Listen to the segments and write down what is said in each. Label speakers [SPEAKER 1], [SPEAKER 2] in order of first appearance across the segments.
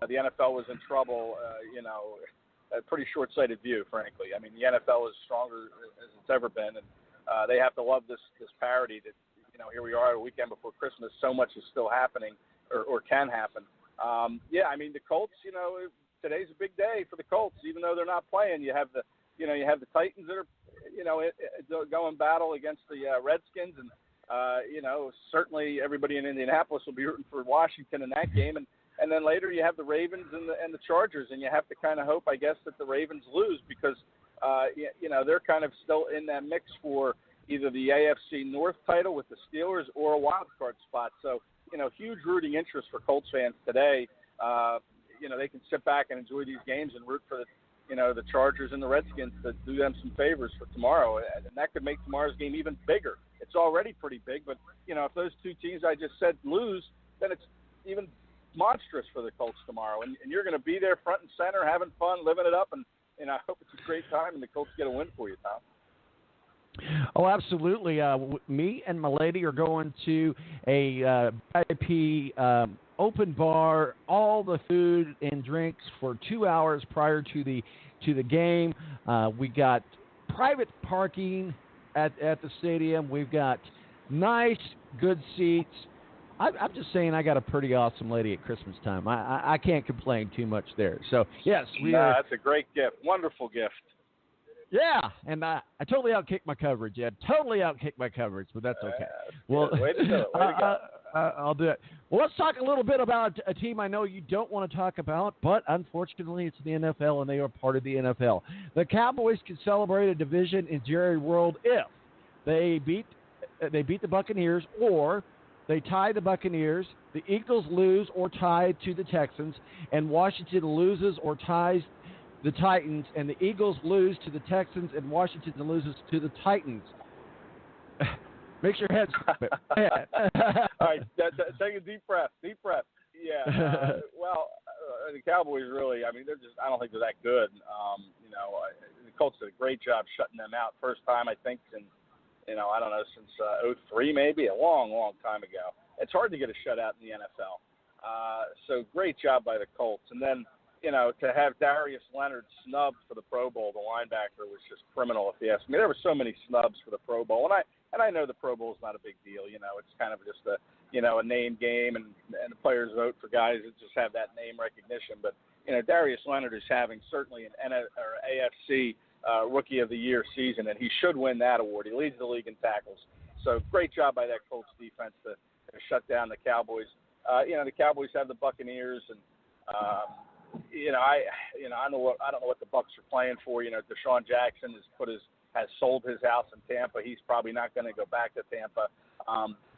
[SPEAKER 1] the NFL was in trouble, a pretty short-sighted view, frankly. I mean, the NFL is stronger as it's ever been, and they have to love this parity that, here we are a weekend before Christmas. So much is still happening or can happen. I mean, the Colts, today's a big day for the Colts. Even though they're not playing, you have the Titans that are, going battle against the Redskins, and certainly everybody in Indianapolis will be rooting for Washington in that game, and then later you have the Ravens and the Chargers, and you have to kind of hope, I guess, that the Ravens lose because they're kind of still in that mix for either the AFC North title with the Steelers or a wild card spot. So huge rooting interest for Colts fans today. They can sit back and enjoy these games and root for the Chargers and the Redskins to do them some favors for tomorrow, and that could make tomorrow's game even bigger. It's already pretty big, but if those two teams I just said lose, then it's even monstrous for the Colts tomorrow, and you're going to be there front and center, having fun, living it up, and I hope it's a great time, and the Colts get a win for you, Tom.
[SPEAKER 2] Oh, absolutely. Me and my lady are going to a VIP open bar, all the food and drinks for 2 hours prior to the game. We got private parking at the stadium. We've got nice, good seats. I'm just saying I got a pretty awesome lady at Christmas time. I can't complain too much there. So, yes.
[SPEAKER 1] That's a great gift. Wonderful gift.
[SPEAKER 2] Yeah, and I totally outkicked my coverage. Yeah, totally outkicked my coverage, but that's okay.
[SPEAKER 1] Well, way to do it. Way to go.
[SPEAKER 2] I'll do it. Well, let's talk a little bit about a team I know you don't want to talk about, but unfortunately it's the NFL, and they are part of the NFL. The Cowboys can celebrate a division in Jerry World if they beat the Buccaneers, or they tie the Buccaneers, the Eagles lose or tie to the Texans, and Washington loses or ties the Titans, and the Eagles lose to the Texans, and Washington loses to the Titans. Makes your head stop it.
[SPEAKER 1] All right, take a deep breath. Yeah. The Cowboys really, I don't think they're that good. The Colts did a great job shutting them out. First time, I think, since 2003 maybe, a long, long time ago. It's hard to get a shutout in the NFL. So great job by the Colts. And then, to have Darius Leonard snubbed for the Pro Bowl, the linebacker, was just criminal, if you ask me. There were so many snubs for the Pro Bowl, and I know the Pro Bowl is not a big deal. It's kind of just a name game, and the players vote for guys that just have that name recognition. But Darius Leonard is having certainly an AFC Rookie of the Year season, and he should win that award. He leads the league in tackles. So great job by that Colts defense to shut down the Cowboys. The Cowboys have the Buccaneers, and I don't know what the Bucs are playing for. Deshaun Jackson has sold his house in Tampa. He's probably not going to go back to Tampa.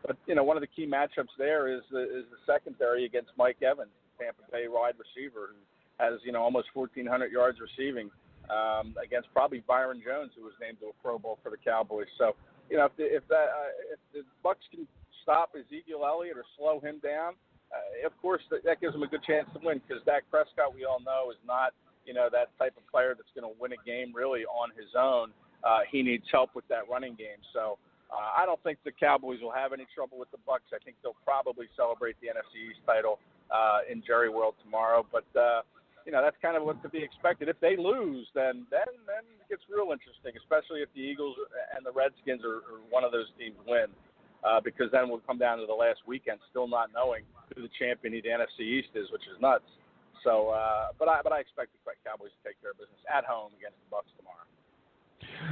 [SPEAKER 1] But one of the key matchups there is the secondary against Mike Evans, Tampa Bay wide receiver, who has almost 1,400 yards receiving against probably Byron Jones, who was named to a Pro Bowl for the Cowboys. So if the Bucs can stop Ezekiel Elliott or slow him down, of course, that gives him a good chance to win, because Dak Prescott, we all know, is not, that type of player that's going to win a game really on his own. He needs help with that running game. So I don't think the Cowboys will have any trouble with the Bucs. I think they'll probably celebrate the NFC East title in Jerry World tomorrow. But, that's kind of what to be expected. If they lose, then it gets real interesting, especially if the Eagles and the Redskins or one of those teams win. Because then we'll come down to the last weekend still not knowing who the champion of the NFC East is, which is nuts. So, but I expect the Cowboys to take care of business at home against the Bucs tomorrow.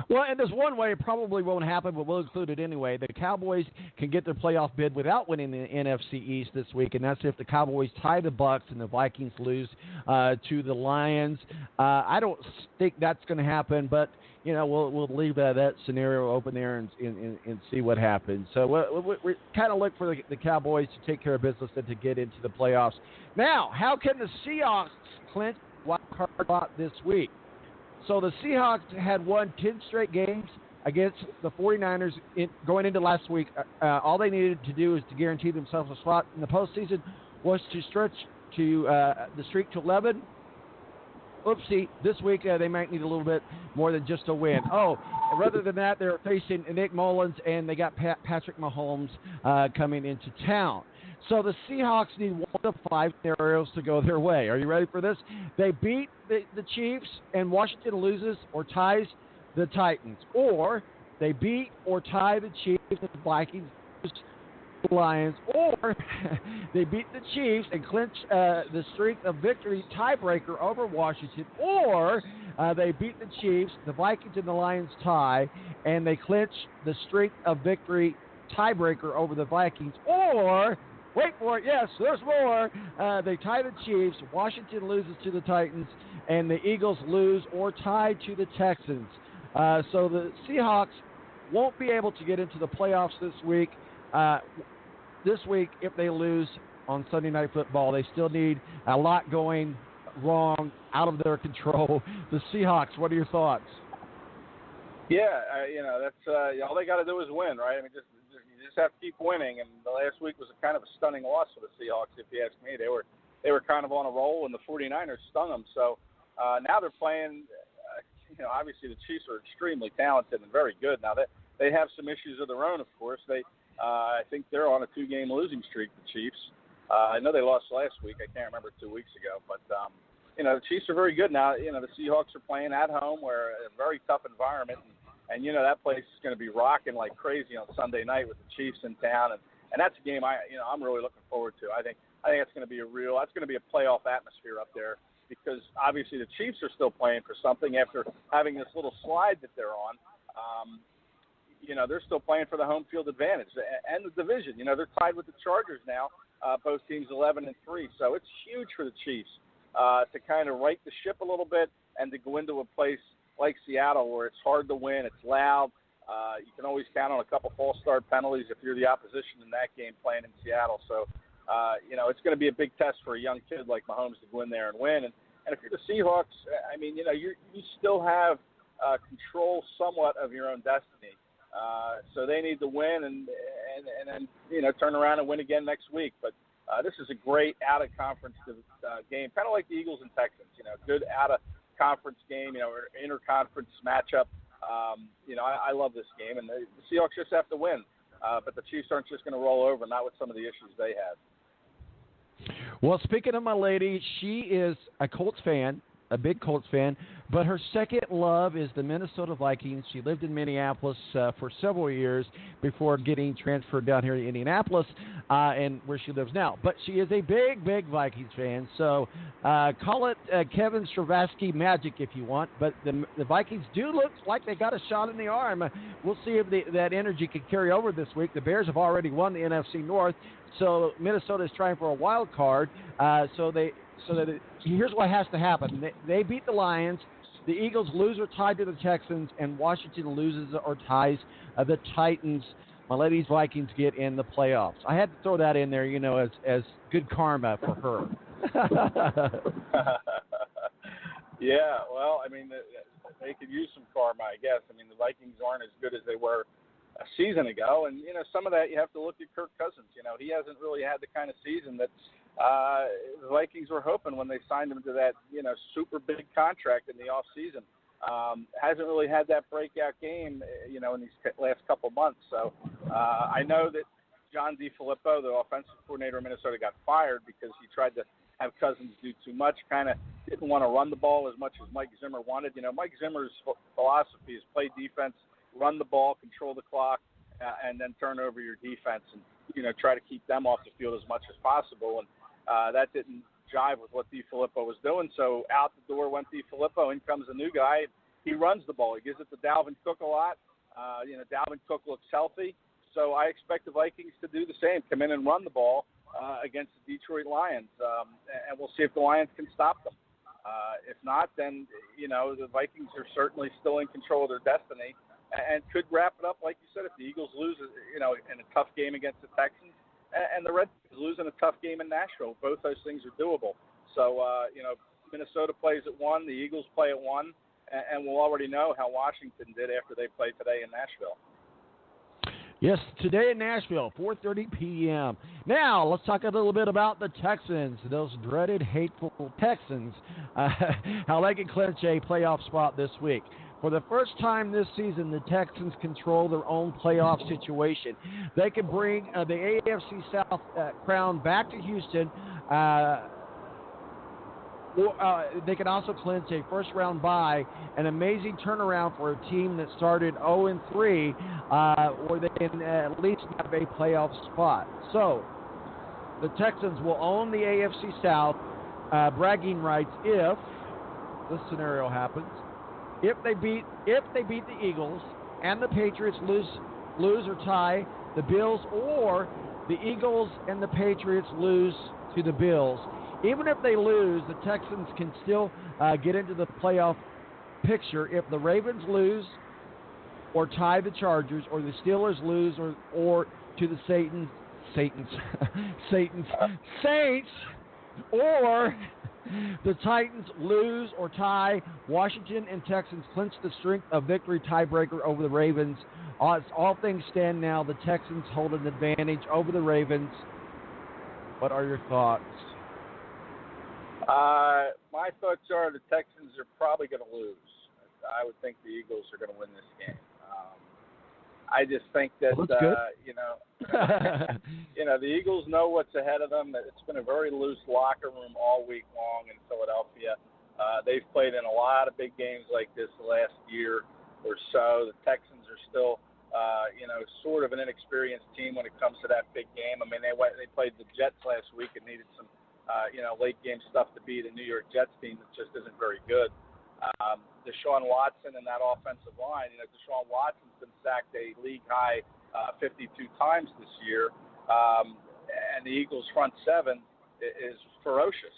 [SPEAKER 2] Well, and there's one way it probably won't happen, but we'll include it anyway. The Cowboys can get their playoff bid without winning the NFC East this week, and that's if the Cowboys tie the Bucs and the Vikings lose to the Lions. I don't think that's going to happen, but we'll leave that scenario open there and see what happens. So we kind of look for the Cowboys to take care of business and to get into the playoffs. Now, how can the Seahawks clinch wild card spot this week? So the Seahawks had won 10 straight games against the 49ers going into last week. All they needed to do is to guarantee themselves a spot in the postseason was to stretch to the streak to 11. oopsie, this week they might need a little bit more than just a win. Oh, rather than that, they're facing Nick Mullins, and they got Patrick Mahomes coming into town. So the Seahawks need 1 of 5 scenarios to go their way. Are you ready for this? They beat the Chiefs, and Washington loses or ties the Titans. Or they beat or tie the Chiefs and the Vikings, the Lions. Or they beat the Chiefs and clinch the streak of victory tiebreaker over Washington. Or they beat the Chiefs, the Vikings and the Lions tie, and they clinch the streak of victory tiebreaker over the Vikings. Or, wait for it, yes, there's more. They tie the Chiefs, Washington loses to the Titans, and the Eagles lose or tie to the Texans. So the Seahawks won't be able to get into the playoffs this week. If they lose on Sunday Night Football, they still need a lot going wrong, out of their control. The Seahawks, what are your thoughts?
[SPEAKER 1] Yeah, that's all they got to do is win, right? I mean, you just have to keep winning. And the last week was a kind of a stunning loss for the Seahawks, if you ask me. They were kind of on a roll, and the 49ers stung them. So now they're playing. Obviously the Chiefs are extremely talented and very good. Now they have some issues of their own, of course. I think they're on a 2-game losing streak, the Chiefs. I know they lost last week. I can't remember 2 weeks ago. But, the Chiefs are very good now. The Seahawks are playing at home. We're a very tough environment. And that place is going to be rocking like crazy on Sunday night with the Chiefs in town. And that's a game I'm really looking forward to. I think it's going to be that's going to be a playoff atmosphere up there, because obviously the Chiefs are still playing for something after having this little slide that they're on. They're still playing for the home field advantage and the division. They're tied with the Chargers now, both teams 11-3. So it's huge for the Chiefs to kind of right the ship a little bit and to go into a place like Seattle where it's hard to win, it's loud. You can always count on a couple false start penalties if you're the opposition in that game playing in Seattle. So, it's going to be a big test for a young kid like Mahomes to go in there and win. And if you're the Seahawks, you still have control somewhat of your own destiny. So they need to win and then turn around and win again next week. But this is a great out-of-conference game, kind of like the Eagles and Texans. Good out-of-conference game, inter-conference matchup. I love this game, and the Seahawks just have to win. But the Chiefs aren't just going to roll over, not with some of the issues they have.
[SPEAKER 2] Well, speaking of my lady, she is a Colts fan, a big Colts fan, but her second love is the Minnesota Vikings. She lived in Minneapolis for several years before getting transferred down here to Indianapolis, and where she lives now. But she is a big, big Vikings fan, so call it Kevin Stravasky magic if you want. But the Vikings do look like they got a shot in the arm. We'll see if that energy can carry over this week. The Bears have already won the NFC North, so Minnesota is trying for a wild card. Here's what has to happen. They beat the Lions. The Eagles lose or tie to the Texans, and Washington loses or ties the Titans. My lady's Vikings get in the playoffs. I had to throw that in there, as good karma for her.
[SPEAKER 1] Yeah, well, they could use some karma, I guess. The Vikings aren't as good as they were a season ago, and some of that you have to look at Kirk Cousins. He hasn't really had the kind of season that the Vikings were hoping when they signed him to that super big contract in the off season. Hasn't really had that breakout game in these last couple months. So I know that John DeFilippo, the offensive coordinator of Minnesota, got fired because he tried to have Cousins do too much, kind of didn't want to run the ball as much as Mike Zimmer wanted. Mike Zimmer's philosophy is play defense, run the ball, control the clock, and then turn over your defense and, try to keep them off the field as much as possible. And that didn't jive with what DeFilippo was doing. So out the door went DeFilippo. In comes a new guy. He runs the ball. He gives it to Dalvin Cook a lot. Dalvin Cook looks healthy. So I expect the Vikings to do the same, come in and run the ball against the Detroit Lions. And we'll see if the Lions can stop them. If not, then, the Vikings are certainly still in control of their destiny and could wrap it up, like you said, if the Eagles lose, in a tough game against the Texans and the Redskins lose in a tough game in Nashville. Both those things are doable. So, Minnesota plays at 1, the Eagles play at 1, and we'll already know how Washington did after they played today in Nashville.
[SPEAKER 2] Yes, today in Nashville, 4:30 p.m. Now, let's talk a little bit about the Texans, those dreaded, hateful Texans, how they can clinch a playoff spot this week. For the first time this season, the Texans control their own playoff situation. They can bring the AFC South crown back to Houston. They can also clinch a first-round bye, an amazing turnaround for a team that started 0-3, or they can at least have a playoff spot. So, the Texans will own the AFC South bragging rights if this scenario happens. If they beat the Eagles and the Patriots lose or tie the Bills, or the Eagles and the Patriots lose to the Bills. Even if they lose, the Texans can still get into the playoff picture if the Ravens lose or tie the Chargers, or the Steelers lose or to the Saints, or the Titans lose or tie. Washington and Texans clinch the strength of victory tiebreaker over the Ravens. As all things stand now, the Texans hold an advantage over the Ravens. What are your thoughts?
[SPEAKER 1] My thoughts are the Texans are probably going to lose. I would think the Eagles are going to win this game. I just think that the Eagles know what's ahead of them. It's been a very loose locker room all week long in Philadelphia. They've played in a lot of big games like this the last year or so. The Texans are still, sort of an inexperienced team when it comes to that big game. I mean, they played the Jets last week and needed some late game stuff to beat a New York Jets team that just isn't very good. Deshaun Watson and that offensive line, Deshaun Watson's been sacked a league high 52 times this year. And the Eagles front seven is ferocious.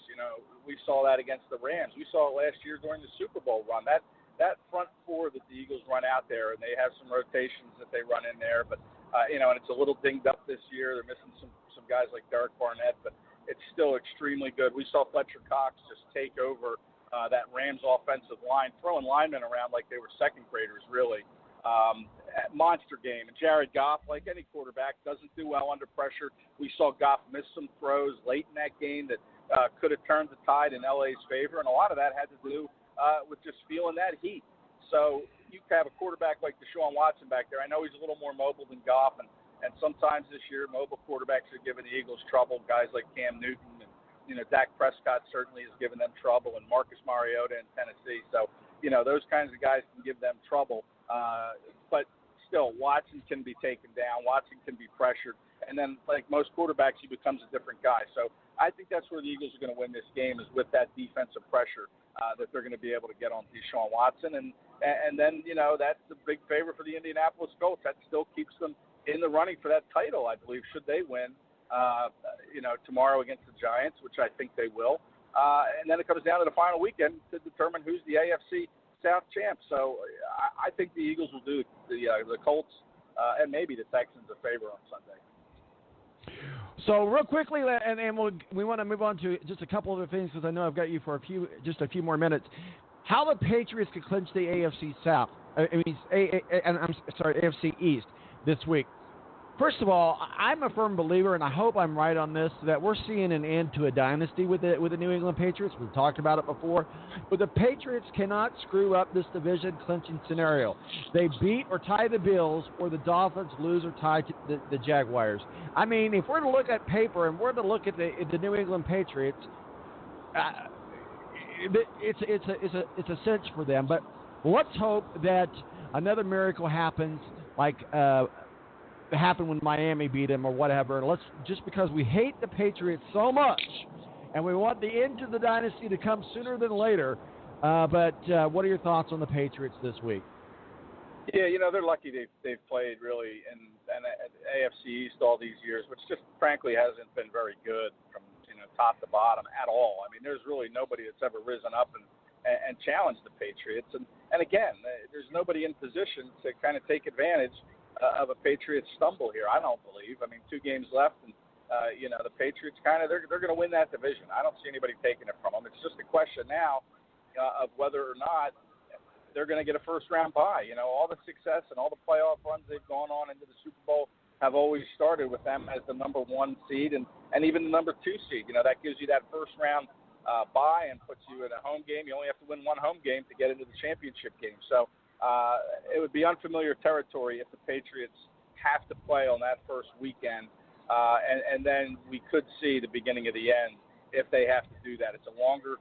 [SPEAKER 1] We saw that against the Rams. We saw it last year during the Super Bowl run. That front four that the Eagles run out there, and they have some rotations that they run in there, but and it's a little dinged up this year. They're missing some guys like Derek Barnett, but it's still extremely good. We saw Fletcher Cox just take over that Rams offensive line, throwing linemen around like they were second graders, really. Monster game. And Jared Goff, like any quarterback, doesn't do well under pressure. We saw Goff miss some throws late in that game that could have turned the tide in LA's favor, and a lot of that had to do with just feeling that heat. So you have a quarterback like Deshaun Watson back there. I know he's a little more mobile than Goff, and sometimes this year mobile quarterbacks are giving the Eagles trouble, guys like Cam Newton and Dak Prescott certainly has given them trouble, and Marcus Mariota in Tennessee. So, those kinds of guys can give them trouble. But still, Watson can be taken down. Watson can be pressured. And then, like most quarterbacks, he becomes a different guy. So I think that's where the Eagles are going to win this game, is with that defensive pressure that they're going to be able to get on Deshaun Watson. And then, that's the big favor for the Indianapolis Colts. That still keeps them in the running for that title, I believe, should they win, tomorrow against the Giants, which I think they will. And then it comes down to the final weekend to determine who's the AFC South champ. So I think the Eagles will do the Colts and maybe the Texans a favor on Sunday.
[SPEAKER 2] So real quickly, and we want to move on to just a couple other things, because I know I've got you for a few more minutes. How the Patriots could clinch the AFC South, AFC East this week. First of all, I'm a firm believer, and I hope I'm right on this, that we're seeing an end to a dynasty with the New England Patriots. We've talked about it before. But the Patriots cannot screw up this division clinching scenario. They beat or tie the Bills, or the Dolphins lose or tie to the Jaguars. I mean, if we're to look at paper and we're to look at the New England Patriots, it's a cinch for them. But let's hope that another miracle happens, like happened when Miami beat them or whatever. And just because we hate the Patriots so much and we want the end to the dynasty to come sooner than later. But what are your thoughts on the Patriots this week?
[SPEAKER 1] Yeah, they're lucky they've played really in AFC East all these years, which just frankly hasn't been very good from top to bottom at all. I mean, there's really nobody that's ever risen up and challenged the Patriots. And again, there's nobody in position to kind of take advantage of a Patriots stumble here, I don't believe. I mean, 2 games left, and the Patriots they're going to win that division. I don't see anybody taking it from them. It's just a question now of whether or not they're going to get a first-round bye. You know, all the success and all the playoff runs they've gone on into the Super Bowl have always started with them as the number 1 seed and even the number 2 seed. You know, that gives you that first-round bye and puts you in a home game. You only have to win 1 home game to get into the championship game. So it would be unfamiliar territory if the Patriots have to play on that first weekend, and then we could see the beginning of the end if they have to do that. It's a longer